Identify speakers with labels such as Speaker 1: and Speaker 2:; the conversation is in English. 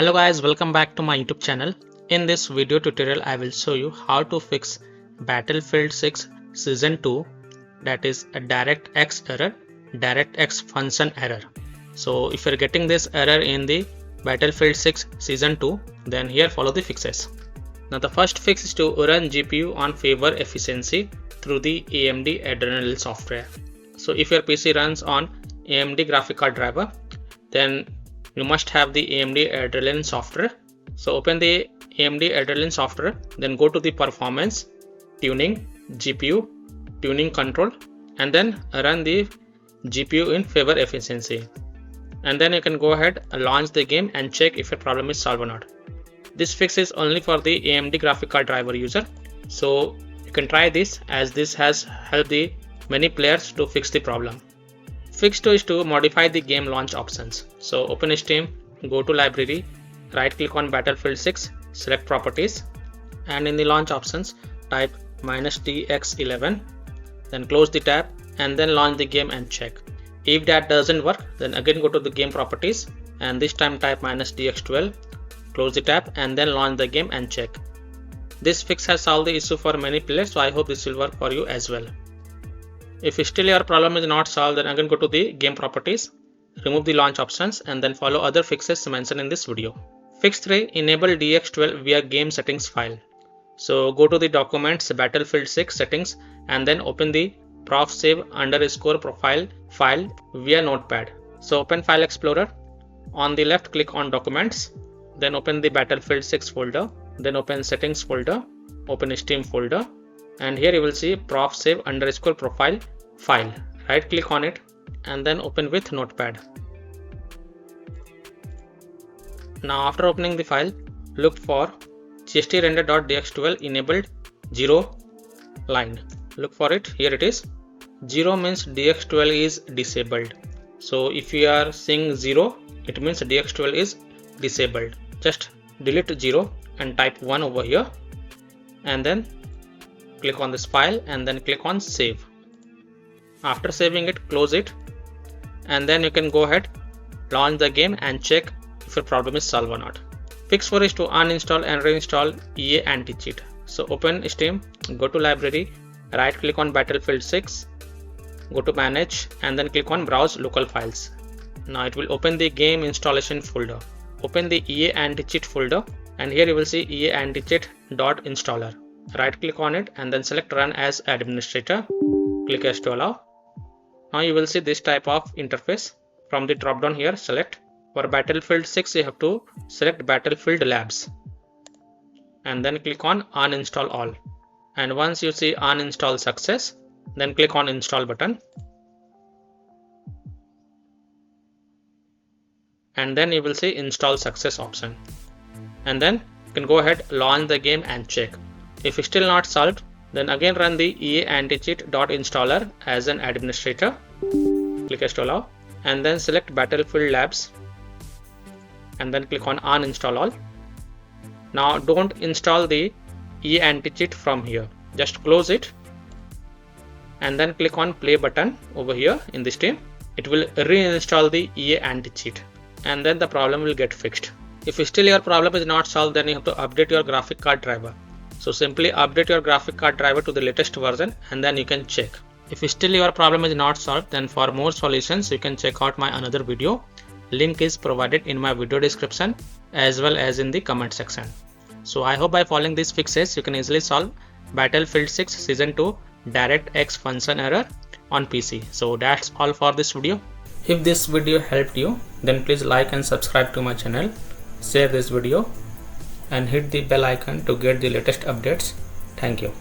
Speaker 1: Hello guys, welcome back to my YouTube channel. In this video tutorial I will show you how to fix Battlefield 6 Season 2, that is a DirectX error, DirectX function error. So if you're getting this error in the Battlefield 6 Season 2, then here follow the fixes. Now the first fix is to run GPU on favor efficiency through the AMD Adrenal software. So if your PC runs on AMD graphic card driver, then you must have the AMD Adrenal software. So open the AMD Adrenal software, then go to the performance, tuning, GPU, tuning control, and then run the GPU in favor efficiency. And then you can go ahead and launch the game and check if your problem is solved or not. This fix is only for the AMD graphic card driver user. So you can try this, as this has helped the many players to fix the problem. Fix 2 is to modify the game launch options. So open Steam, go to library, right click on Battlefield 6, select properties, and in the launch options type -DX11, then close the tab and then launch the game and check. If that doesn't work, then again go to the game properties and this time type -DX12, close the tab and then launch the game and check. This fix has solved the issue for many players, so I hope this will work for you as well. If still your problem is not solved, then again go to the game properties, remove the launch options and then follow other fixes mentioned in this video. Fix 3, enable DX12 via game settings file. So go to the documents Battlefield 6 settings and then open the prof_save_profile file via notepad. So open File Explorer, on the left click on documents, then open the Battlefield 6 folder, then open settings folder, open Steam folder, and here you will see prof_save_profile file. Right click on it and then open with notepad. Now after opening the file, look for gstrender.dx12 enabled 0 line. Look for it, here it is. 0 means dx12 is disabled. So if you are seeing 0, it means dx12 is disabled. Just delete 0 and type 1 over here and then click on this file and then click on save. After saving it, close it, and then you can go ahead, launch the game and check if your problem is solved or not. Fix 4 is to uninstall and reinstall EA anti-cheat. So open Steam, go to library, right click on Battlefield 6, go to manage and then click on browse local files. Now it will open the game installation folder. Open the EA anti-cheat folder and here you will see EA anti-cheat.installer. Right click on it and then select run as administrator. Click yes to allow. Now you will see this type of interface. From the drop down here, select. For Battlefield 6 you have to select Battlefield Labs and then click on uninstall all. And once you see uninstall success, then click on install button and then you will see install success option, and then you can go ahead, launch the game and check. If it's still not solved, then again run the EA anti-cheat.installer as an administrator. Click yes to allow and then select Battlefield Labs and then click on uninstall all. Now don't install the EA anti-cheat from here, just close it and then click on play button over here in this team. It will reinstall the EA anti-cheat and then the problem will get fixed. If still your problem is not solved, then you have to update your graphic card driver. So simply update your graphic card driver to the latest version and then you can check. If still your problem is not solved, then for more solutions you can check out my another video. Link is provided in my video description as well as in the comment section. So I hope by following these fixes you can easily solve Battlefield 6 Season 2 DirectX function error on PC. So that's all for this video. If this video helped you, then please like and subscribe to my channel, share this video and hit the bell icon to get the latest updates. Thank you.